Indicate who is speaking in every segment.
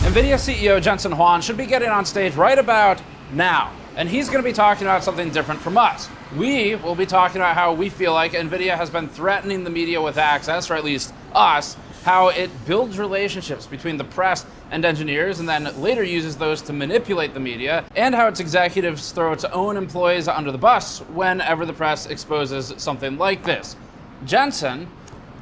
Speaker 1: NVIDIA CEO Jensen Huang should be getting on stage right about now, and he's going to be talking about something different from us. We will be talking about how we feel like NVIDIA has been threatening the media with access, or at least us, how it builds relationships between the press and engineers and then later uses those to manipulate the media, and how its executives throw its own employees under the bus whenever the press exposes something like this. Jensen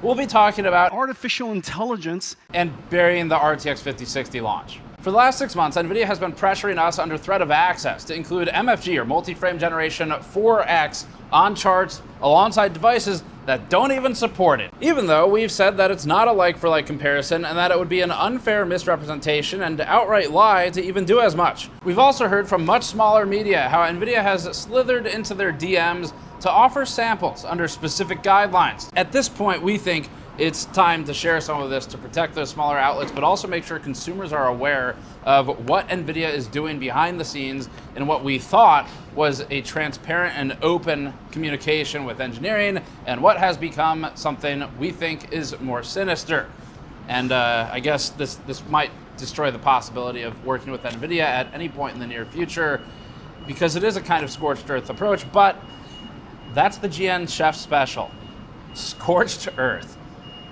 Speaker 1: will be talking about
Speaker 2: artificial intelligence
Speaker 1: and burying the RTX 5060 launch. For the last 6 months, NVIDIA has been pressuring us under threat of access to include MFG, or multi-frame generation 4X, on charts alongside devices that don't even support it, even though we've said that it's not a like-for-like comparison and that it would be an unfair misrepresentation and outright lie to even do as much. We've also heard from much smaller media how NVIDIA has slithered into their DMs to offer samples under specific guidelines. At this point, we think it's time to share some of this to protect those smaller outlets, but also make sure consumers are aware of what NVIDIA is doing behind the scenes in what we thought was a transparent and open communication with engineering, and what has become something we think is more sinister. And I guess this might destroy the possibility of working with NVIDIA at any point in the near future, because it is a kind of scorched earth approach, but that's the GN Chef special. Scorched earth.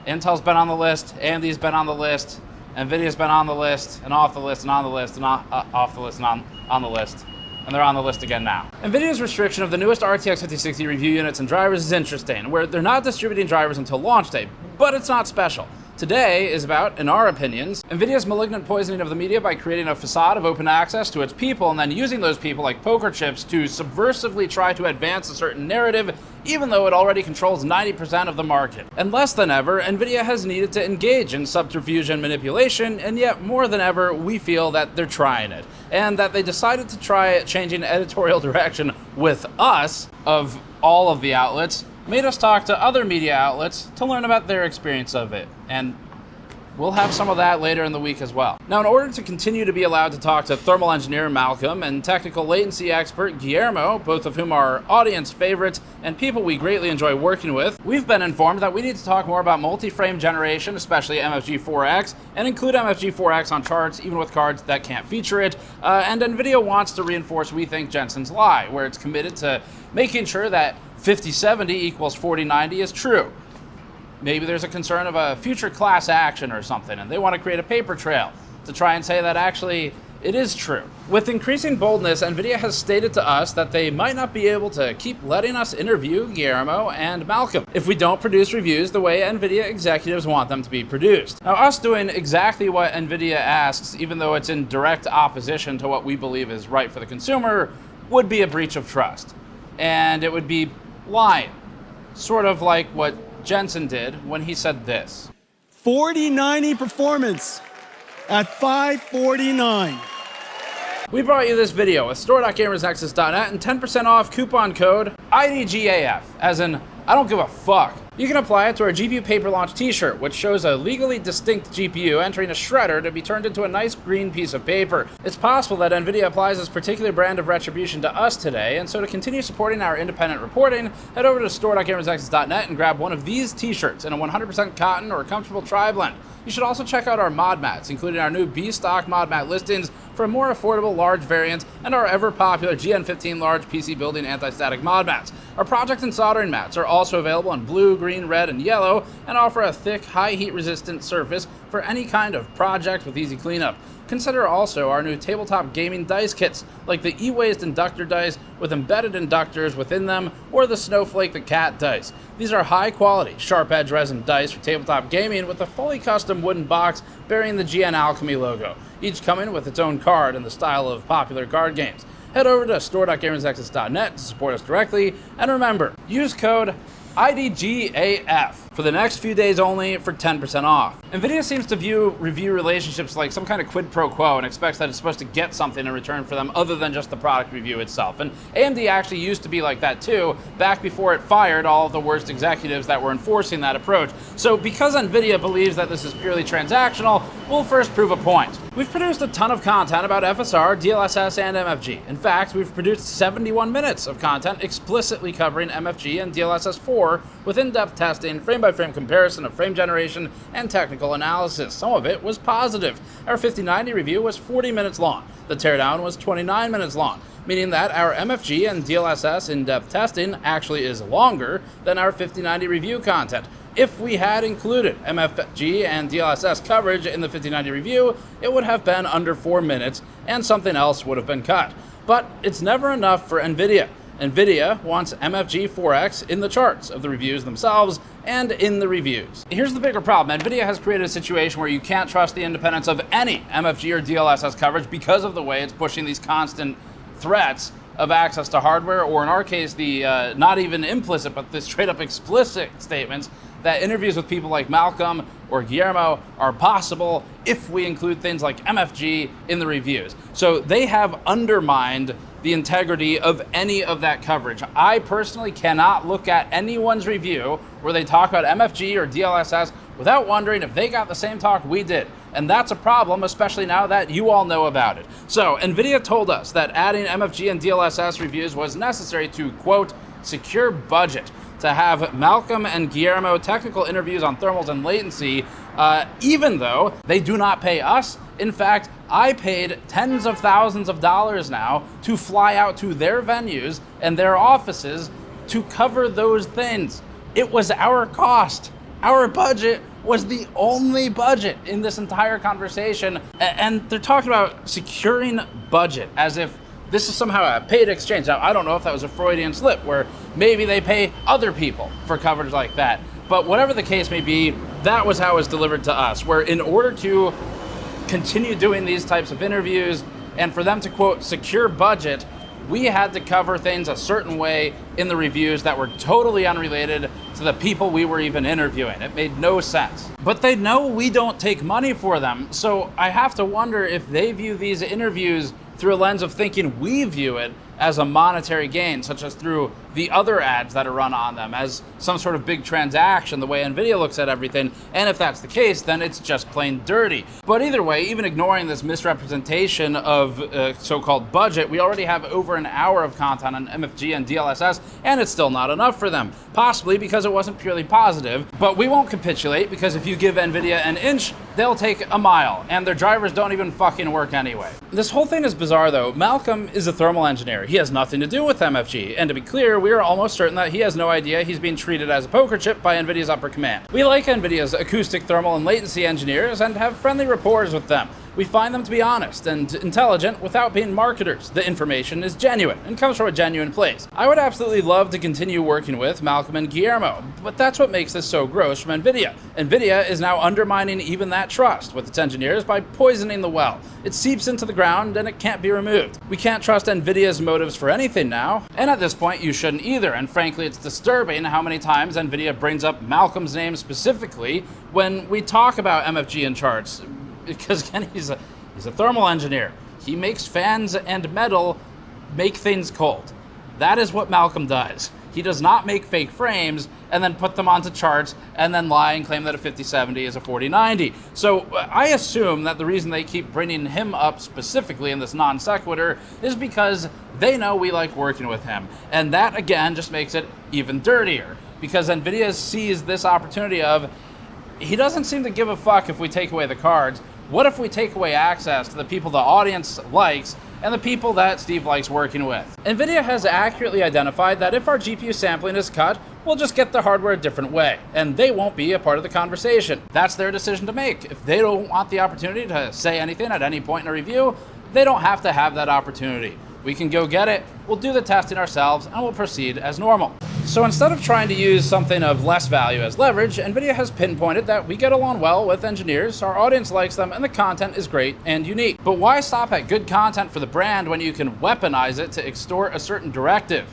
Speaker 1: Intel's been on the list, AMD's been on the list, NVIDIA's been on the list, and off the list, and on the list, and off the list, and on the list. And they're on the list again now. NVIDIA's restriction of the newest RTX 5060 review units and drivers is interesting, where they're not distributing drivers until launch day, but it's not special. Today is about, in our opinions, NVIDIA's malignant poisoning of the media by creating a facade of open access to its people and then using those people like poker chips to subversively try to advance a certain narrative, even though it already controls 90% of the market. And less than ever, NVIDIA has needed to engage in subterfuge and manipulation, and yet more than ever, we feel that they're trying it. And that they decided to try changing editorial direction with us, of all of the outlets, made us talk to other media outlets to learn about their experience of it. And we'll have some of that later in the week as well. Now, in order to continue to be allowed to talk to thermal engineer Malcolm and technical latency expert Guillermo, both of whom are audience favorites and people we greatly enjoy working with, we've been informed that we need to talk more about multi-frame generation, especially MFG 4X, and include MFG 4X on charts, even with cards that can't feature it. And NVIDIA wants to reinforce, we think, Jensen's lie, where it's committed to making sure that 5070 equals 4090 is true. Maybe there's a concern of a future class action or something, and they want to create a paper trail to try and say that actually it is true. With increasing boldness, NVIDIA has stated to us that they might not be able to keep letting us interview Guillermo and Malcolm if we don't produce reviews the way NVIDIA executives want them to be produced. Now, us doing exactly what NVIDIA asks, even though it's in direct opposition to what we believe is right for the consumer, would be a breach of trust. And it would be lying, sort of like what Jensen did when he said this.
Speaker 2: 4090 performance at 549.
Speaker 1: We brought you this video with store.gamersnexus.net and 10% off coupon code IDGAF, as in, I don't give a fuck. You can apply it to our GPU Paper Launch t-shirt, which shows a legally distinct GPU entering a shredder to be turned into a nice green piece of paper. It's possible that NVIDIA applies this particular brand of retribution to us today, and so to continue supporting our independent reporting, head over to store.gamersnexus.net and grab one of these t-shirts in a 100% cotton or comfortable tri-blend. You should also check out our mod mats, including our new B-Stock mod mat listings for a more affordable large variant, and our ever-popular GN15 large PC building anti-static mod mats. Our project and soldering mats are also available in blue, green, red, and yellow, and offer a thick, high heat-resistant surface for any kind of project with easy cleanup. Consider also our new tabletop gaming dice kits, like the E-Waste inductor dice with embedded inductors within them, or the Snowflake the Cat dice. These are high-quality, sharp-edge resin dice for tabletop gaming with a fully custom wooden box bearing the GN Alchemy logo, each coming with its own card in the style of popular card games. Head over to store.gamersnexus.net to support us directly, and remember, use code IDGAF for the next few days only for 10% off. NVIDIA seems to view review relationships like some kind of quid pro quo and expects that it's supposed to get something in return for them other than just the product review itself. And AMD actually used to be like that too, back before it fired all of the worst executives that were enforcing that approach. So because NVIDIA believes that this is purely transactional, we'll first prove a point. We've produced a ton of content about FSR, DLSS, and MFG. In fact, we've produced 71 minutes of content explicitly covering MFG and DLSS 4 with in-depth testing, frame frame-by-frame comparison of frame generation and technical analysis. Some of it was positive. Our 5090 review was 40 minutes long. The teardown was 29 minutes long, meaning that our MFG and DLSS in-depth testing actually is longer than our 5090 review content. If we had included MFG and DLSS coverage in the 5090 review, it would have been under 4 minutes and something else would have been cut. But it's never enough for NVIDIA. NVIDIA wants MFG 4X in the charts of the reviews themselves and in the reviews. Here's the bigger problem. NVIDIA has created a situation where you can't trust the independence of any MFG or DLSS coverage because of the way it's pushing these constant threats of access to hardware, or in our case, the not even implicit, but the straight up explicit statements that interviews with people like Malcolm or Guillermo are possible if we include things like MFG in the reviews. So they have undermined the integrity of any of that coverage. I personally cannot look at anyone's review where they talk about MFG or DLSS without wondering if they got the same talk we did. And that's a problem, especially now that you all know about it. So NVIDIA told us that adding MFG and DLSS reviews was necessary to, quote, secure budget, to have Malcolm and Guillermo technical interviews on thermals and latency, even though they do not pay us. In fact, I paid tens of thousands of dollars now to fly out to their venues and their offices to cover those things. It was our cost. Our budget was the only budget in this entire conversation. And they're talking about securing budget as if this is somehow a paid exchange. Now, I don't know if that was a Freudian slip where maybe they pay other people for coverage like that. But whatever the case may be, that was how it was delivered to us, where in order to continue doing these types of interviews and for them to, quote, secure budget, we had to cover things a certain way in the reviews that were totally unrelated to the people we were even interviewing. It made no sense. But they know we don't take money for them, so I have to wonder if they view these interviews through a lens of thinking we view it as a monetary gain, such as through the other ads that are run on them, as some sort of big transaction, the way NVIDIA looks at everything. And if that's the case, then it's just plain dirty. But either way, even ignoring this misrepresentation of so-called budget, we already have over an hour of content on MFG and DLSS, and it's still not enough for them. Possibly because it wasn't purely positive, but we won't capitulate, because if you give NVIDIA an inch, they'll take a mile, and their drivers don't even fucking work anyway. This whole thing is bizarre though. Malcolm is a thermal engineer. He has nothing to do with MFG, and to be clear, we are almost certain that he has no idea he's being treated as a poker chip by NVIDIA's upper command. We like NVIDIA's acoustic, thermal, and latency engineers and have friendly rapport with them. We find them to be honest and intelligent without being marketers. The information is genuine and comes from a genuine place. I would absolutely love to continue working with Malcolm and Guillermo, but that's what makes this so gross from NVIDIA. NVIDIA is now undermining even that trust with its engineers by poisoning the well. It seeps into the ground and it can't be removed. We can't trust NVIDIA's motives for anything now, and at this point you shouldn't either, and frankly it's disturbing how many times NVIDIA brings up Malcolm's name specifically when we talk about MFG in charts. Because again, he's a thermal engineer. He makes fans and metal make things cold. That is what Malcolm does. He does not make fake frames and then put them onto charts and then lie and claim that a 5070 is a 4090. So I assume that the reason they keep bringing him up specifically in this non sequitur is because they know we like working with him. And that again just makes it even dirtier, because NVIDIA sees this opportunity of, he doesn't seem to give a fuck if we take away the cards. What if we take away access to the people the audience likes and the people that Steve likes working with? NVIDIA has accurately identified that if our GPU sampling is cut, we'll just get the hardware a different way, and they won't be a part of the conversation. That's their decision to make. If they don't want the opportunity to say anything at any point in a review, they don't have to have that opportunity. We can go get it, we'll do the testing ourselves, and we'll proceed as normal. So instead of trying to use something of less value as leverage, NVIDIA has pinpointed that we get along well with engineers, our audience likes them, and the content is great and unique. But why stop at good content for the brand when you can weaponize it to extort a certain directive?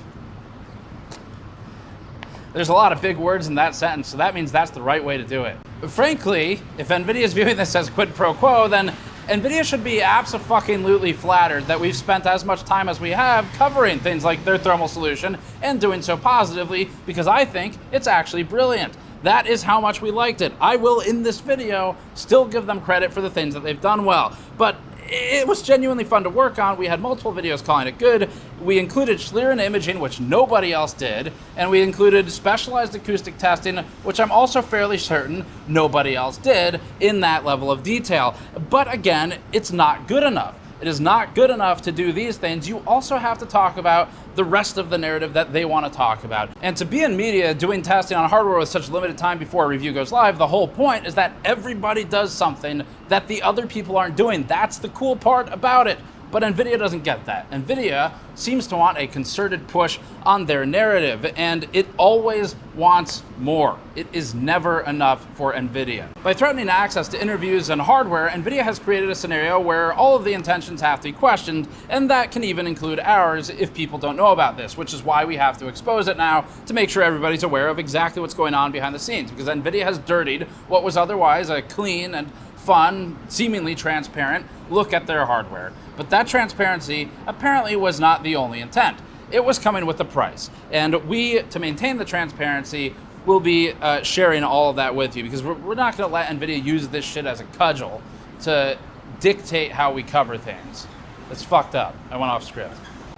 Speaker 1: There's a lot of big words in that sentence, so that means that's the right way to do it. But frankly, if NVIDIA is viewing this as quid pro quo, then NVIDIA should be abso-fucking-lutely flattered that we've spent as much time as we have covering things like their thermal solution and doing so positively, because I think it's actually brilliant. That is how much we liked it. I will, in this video, still give them credit for the things that they've done well. But it was genuinely fun to work on. We had multiple videos calling it good, We included Schlieren imaging, which nobody else did, and we included specialized acoustic testing, which I'm also fairly certain nobody else did in that level of detail. But again, it's not good enough. It is not good enough to do these things. You also have to talk about the rest of the narrative that they want to talk about. And to be in media doing testing on hardware with such limited time before a review goes live, the whole point is that everybody does something that the other people aren't doing. That's the cool part about it. But NVIDIA doesn't get that. NVIDIA seems to want a concerted push on their narrative, and it always wants more. It is never enough for NVIDIA. By threatening access to interviews and hardware, NVIDIA has created a scenario where all of the intentions have to be questioned, and that can even include ours if people don't know about this, which is why we have to expose it now to make sure everybody's aware of exactly what's going on behind the scenes, because NVIDIA has dirtied what was otherwise a clean and fun, seemingly transparent look at their hardware. But that transparency apparently was not the only intent. It was coming with a price. And we, to maintain the transparency, will be sharing all of that with you, because we're not going to let NVIDIA use this shit as a cudgel to dictate how we cover things. It's fucked up. I went off script.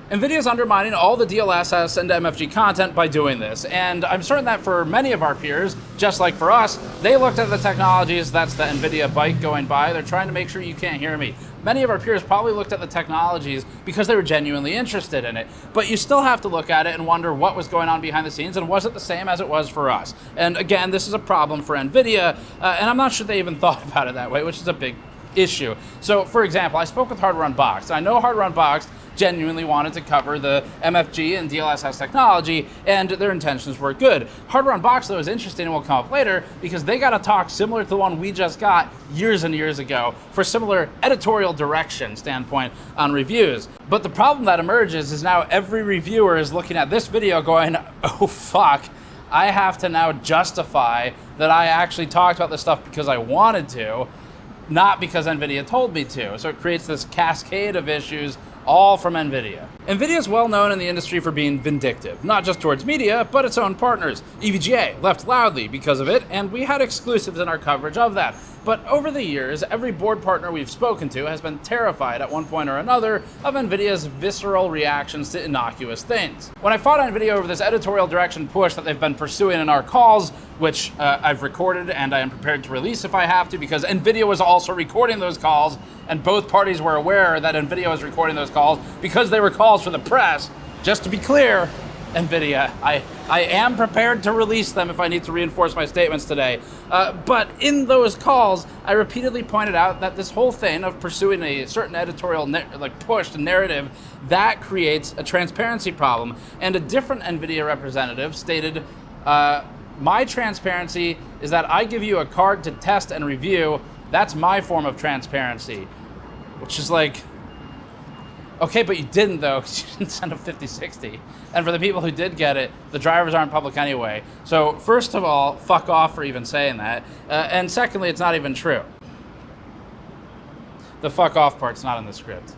Speaker 1: NVIDIA is undermining all the DLSS and MFG content by doing this, and I'm certain that for many of our peers, just like for us, they looked at the technologies. That's the NVIDIA bike going by. They're trying to make sure you can't hear me. Many of our peers probably looked at the technologies because they were genuinely interested in it, but you still have to look at it and wonder what was going on behind the scenes, and was it the same as it was for us? And again, this is a problem for NVIDIA, and I'm not sure they even thought about it that way, which is a big issue. So, for example, I spoke with Hardware Unboxed. I know Hardware Unboxed genuinely wanted to cover the MFG and DLSS technology, and their intentions were good. Hardware Unboxed, though, is interesting and will come up later because they got a talk similar to the one we just got years and years ago for similar editorial direction standpoint on reviews. But the problem that emerges is now every reviewer is looking at this video going, oh fuck, I have to now justify that I actually talked about this stuff because I wanted to, not because NVIDIA told me to. So it creates this cascade of issues, all from NVIDIA. NVIDIA is well known in the industry for being vindictive, not just towards media, but its own partners. EVGA left loudly because of it, and we had exclusives in our coverage of that. But over the years, every board partner we've spoken to has been terrified at one point or another of NVIDIA's visceral reactions to innocuous things. When I fought NVIDIA over this editorial direction push that they've been pursuing in our calls, which I've recorded and I am prepared to release if I have to, because NVIDIA was also recording those calls, and both parties were aware that NVIDIA was recording those calls because they were calls for the press. Just to be clear, NVIDIA, I am prepared to release them if I need to reinforce my statements today. But in those calls, I repeatedly pointed out that this whole thing of pursuing a certain editorial push narrative, that creates a transparency problem. And a different NVIDIA representative stated, my transparency is that I give you a card to test and review. That's my form of transparency. Which is like, okay, but you didn't though, because you didn't send a 5060. And for the people who did get it, the drivers aren't public anyway. So first of all, fuck off for even saying that. And secondly, it's not even true. The fuck off part's not in the script.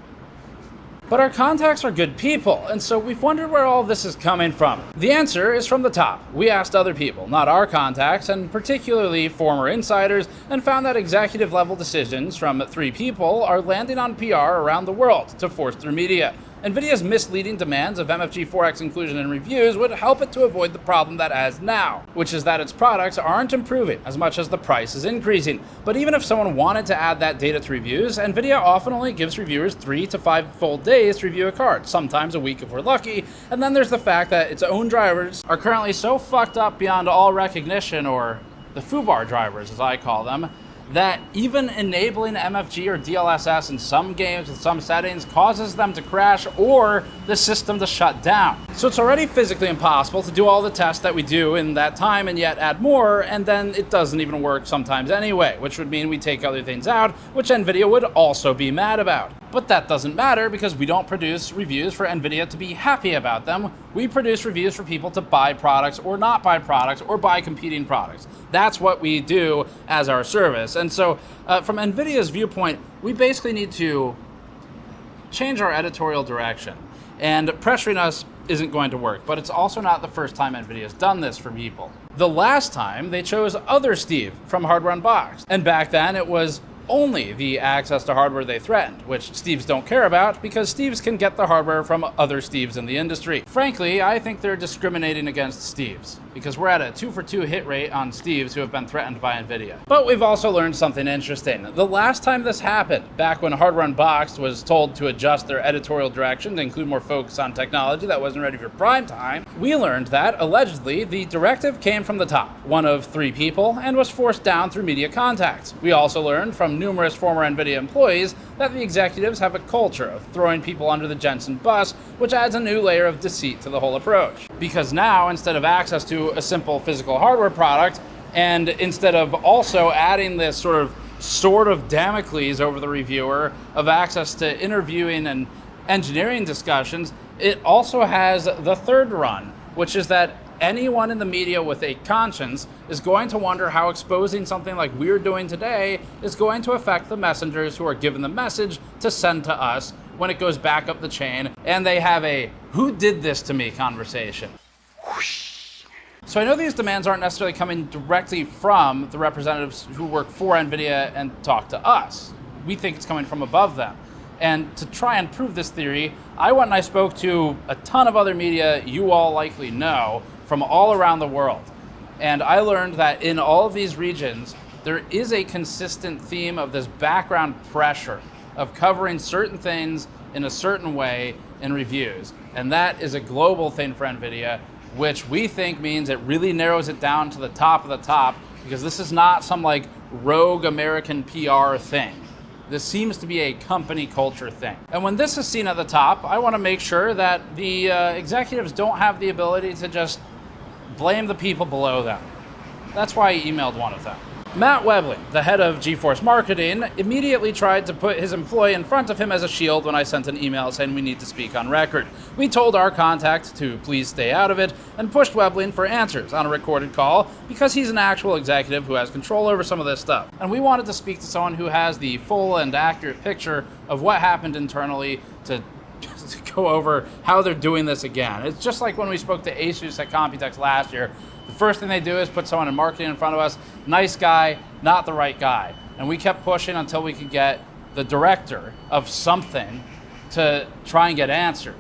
Speaker 1: But our contacts are good people, and so we've wondered where all this is coming from. The answer is from the top. We asked other people, not our contacts, and particularly former insiders, and found that executive level decisions from 3 people are landing on PR around the world to force through media. NVIDIA's misleading demands of MFG 4X inclusion in reviews would help it to avoid the problem that it has now, which is that its products aren't improving as much as the price is increasing. But even if someone wanted to add that data to reviews, NVIDIA often only gives reviewers 3 to 5 full days to review a card, sometimes a week if we're lucky. And then there's the fact that its own drivers are currently so fucked up beyond all recognition, or the foobar drivers as I call them, that even enabling MFG or DLSS in some games with some settings causes them to crash or the system to shut down. So it's already physically impossible to do all the tests that we do in that time and yet add more, and then it doesn't even work sometimes anyway, which would mean we take other things out, which NVIDIA would also be mad about. But that doesn't matter because we don't produce reviews for NVIDIA to be happy about them. We produce reviews for people to buy products or not buy products or buy competing products. That's what we do as our service. And so from NVIDIA's viewpoint, we basically need to change our editorial direction. And pressuring us isn't going to work, but it's also not the first time NVIDIA has done this for people. The last time, they chose other Steve from Hardware Unboxed. And back then, it was only the access to hardware they threatened, which Steves don't care about because Steves can get the hardware from other Steves in the industry. Frankly, I think they're discriminating against Steves because we're at a 2-for-2 hit rate on Steves who have been threatened by NVIDIA. But we've also learned something interesting. The last time this happened, back when Hardware Unboxed was told to adjust their editorial direction to include more focus on technology that wasn't ready for prime time, we learned that, allegedly, the directive came from the top, one of 3 people, and was forced down through media contacts. We also learned from numerous former NVIDIA employees that the executives have a culture of throwing people under the Jensen bus, which adds a new layer of deceit to the whole approach. Because now, instead of access to a simple physical hardware product, and instead of also adding this sort of Damocles over the reviewer of access to interviewing and engineering discussions, it also has the third run, which is that anyone in the media with a conscience is going to wonder how exposing something like we're doing today is going to affect the messengers who are given the message to send to us when it goes back up the chain and they have a "who did this to me" conversation. So I know these demands aren't necessarily coming directly from the representatives who work for NVIDIA and talk to us. We think it's coming from above them. And to try and prove this theory, I went and I spoke to a ton of other media you all likely know from all around the world. And I learned that in all of these regions, there is a consistent theme of this background pressure of covering certain things in a certain way in reviews. And that is a global thing for NVIDIA, which we think means it really narrows it down to the top of the top, because this is not some like rogue American PR thing. This seems to be a company culture thing. And when this is seen at the top, I want to make sure that the executives don't have the ability to just blame the people below them. That's why I emailed one of them. Matt Webling, the head of GeForce Marketing, immediately tried to put his employee in front of him as a shield when I sent an email saying we need to speak on record. We told our contact to please stay out of it and pushed Webling for answers on a recorded call because he's an actual executive who has control over some of this stuff. And we wanted to speak to someone who has the full and accurate picture of what happened internally to go over how they're doing this again. It's just like when we spoke to Asus at Computex last year. The first thing they do is put someone in marketing in front of us, nice guy, not the right guy. And we kept pushing until we could get the director of something to try and get answers.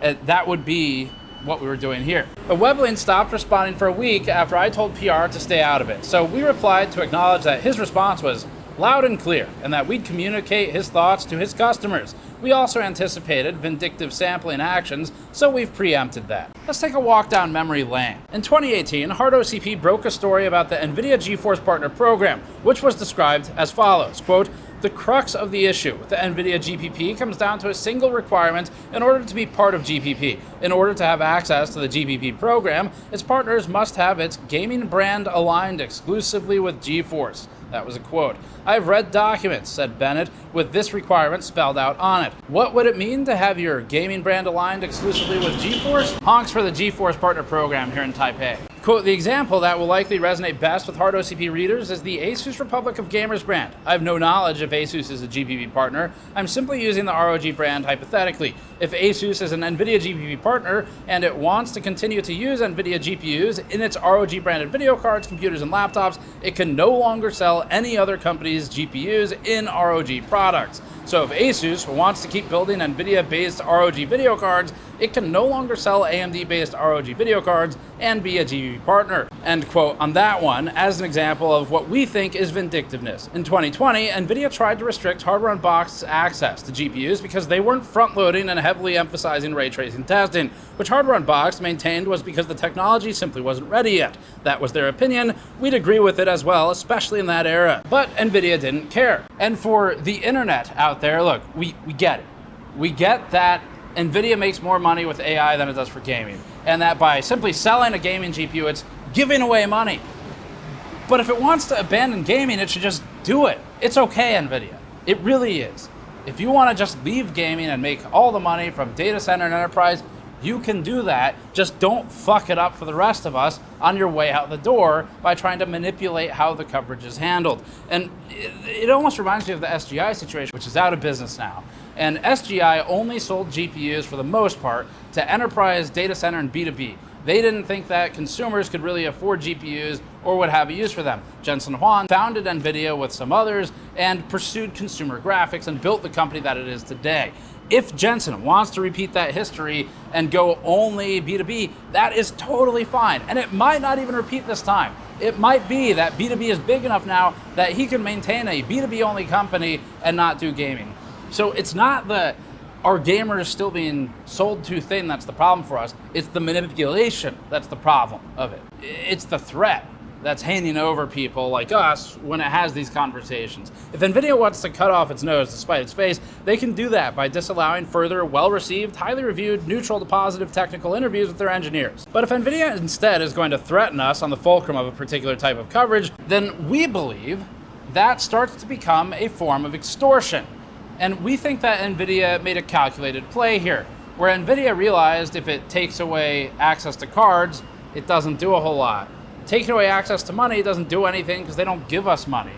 Speaker 1: And that would be what we were doing here. But Webling stopped responding for a week after I told PR to stay out of it. So we replied to acknowledge that his response was loud and clear, and that we'd communicate his thoughts to his customers. We also anticipated vindictive sampling actions, so we've preempted that. Let's take a walk down memory lane. In 2018, HardOCP broke a story about the NVIDIA GeForce Partner Program, which was described as follows, quote, "The crux of the issue with the NVIDIA GPP comes down to a single requirement in order to be part of GPP. In order to have access to the GPP program, its partners must have its gaming brand aligned exclusively with GeForce." That was a quote. "I've read documents," said Bennett, "with this requirement spelled out on it. What would it mean to have your gaming brand aligned exclusively with GeForce? Honks for the GeForce Partner Program here in Taipei." Quote, "The example that will likely resonate best with HardOCP readers is the Asus Republic of Gamers brand. I have no knowledge if Asus is a GPP partner. I'm simply using the ROG brand hypothetically. If Asus is an NVIDIA GPP partner and it wants to continue to use NVIDIA GPUs in its ROG branded video cards, computers, and laptops, it can no longer sell any other company's GPUs in ROG products. So if Asus wants to keep building NVIDIA-based ROG video cards, it can no longer sell AMD-based ROG video cards and be a GPP partner." End quote on that one, as an example of what we think is vindictiveness. In 2020, NVIDIA tried to restrict Hardware Unboxed's access to GPUs because they weren't front-loading and heavily emphasizing ray tracing testing, which Hardware Unboxed maintained was because the technology simply wasn't ready yet. That was their opinion. We'd agree with it as well, especially in that era. But NVIDIA didn't care. And for the internet out there, look, we get it. We get that NVIDIA makes more money with AI than it does for gaming, and that by simply selling a gaming GPU, it's giving away money. But if it wants to abandon gaming, it should just do it. It's okay, NVIDIA. It really is. If you want to just leave gaming and make all the money from data center and enterprise, you can do that. Just don't fuck it up for the rest of us on your way out the door by trying to manipulate how the coverage is handled. And it almost reminds me of the SGI situation, which is out of business now. And SGI only sold GPUs for the most part to enterprise, data center, and B2B. They didn't think that consumers could really afford GPUs or would have a use for them. Jensen Huang founded NVIDIA with some others and pursued consumer graphics and built the company that it is today. If Jensen wants to repeat that history and go only B2B, that is totally fine. And it might not even repeat this time. It might be that B2B is big enough now that he can maintain a B2B only company and not do gaming. So it's not the our gamers still being sold too thin that's the problem for us. It's the manipulation that's the problem of it. It's the threat that's handing over people like us when it has these conversations. If NVIDIA wants to cut off its nose to spite its face, they can do that by disallowing further well-received, highly reviewed, neutral to positive technical interviews with their engineers. But if NVIDIA instead is going to threaten us on the fulcrum of a particular type of coverage, then we believe that starts to become a form of extortion. And we think that NVIDIA made a calculated play here, where NVIDIA realized if it takes away access to cards, it doesn't do a whole lot. Taking away access to money doesn't do anything because they don't give us money.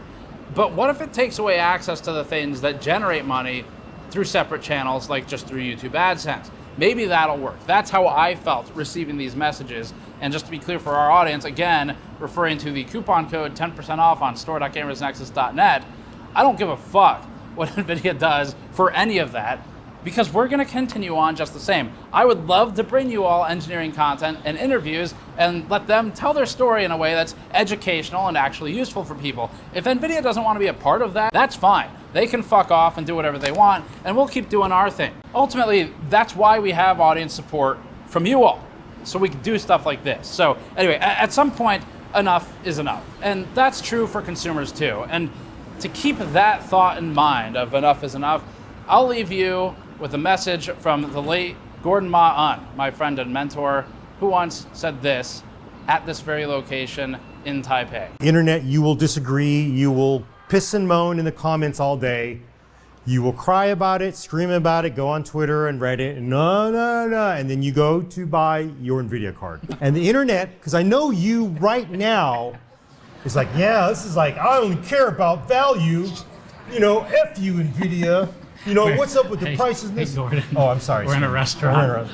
Speaker 1: But what if it takes away access to the things that generate money through separate channels, like just through YouTube AdSense? Maybe that'll work. That's how I felt receiving these messages. And just to be clear for our audience, again, referring to the coupon code 10% off on store.gamersnexus.net, I don't give a fuck what NVIDIA does for any of that, because we're going to continue on just the same. I would love to bring you all engineering content and interviews and let them tell their story in a way that's educational and actually useful for people. If NVIDIA doesn't want to be a part of that, that's fine. They can fuck off and do whatever they want, and we'll keep doing our thing. Ultimately, that's why we have audience support from you all, so we can do stuff like this. So anyway, at some point, enough is enough. And that's true for consumers too. And to keep that thought in mind of enough is enough, I'll leave you with a message from the late Gordon Ma-Un, my friend and mentor, who once said this at this very location in Taipei.
Speaker 3: Internet, you will disagree, you will piss and moan in the comments all day, you will cry about it, scream about it, go on Twitter and Reddit, and and then you go to buy your NVIDIA card. And the internet, because I know you right now, is like, yeah, this is like, I only care about value, you know, F you NVIDIA. You know, what's up with the prices?
Speaker 4: Hey, Gordon.
Speaker 3: Oh, I'm sorry.
Speaker 4: We're in a restaurant.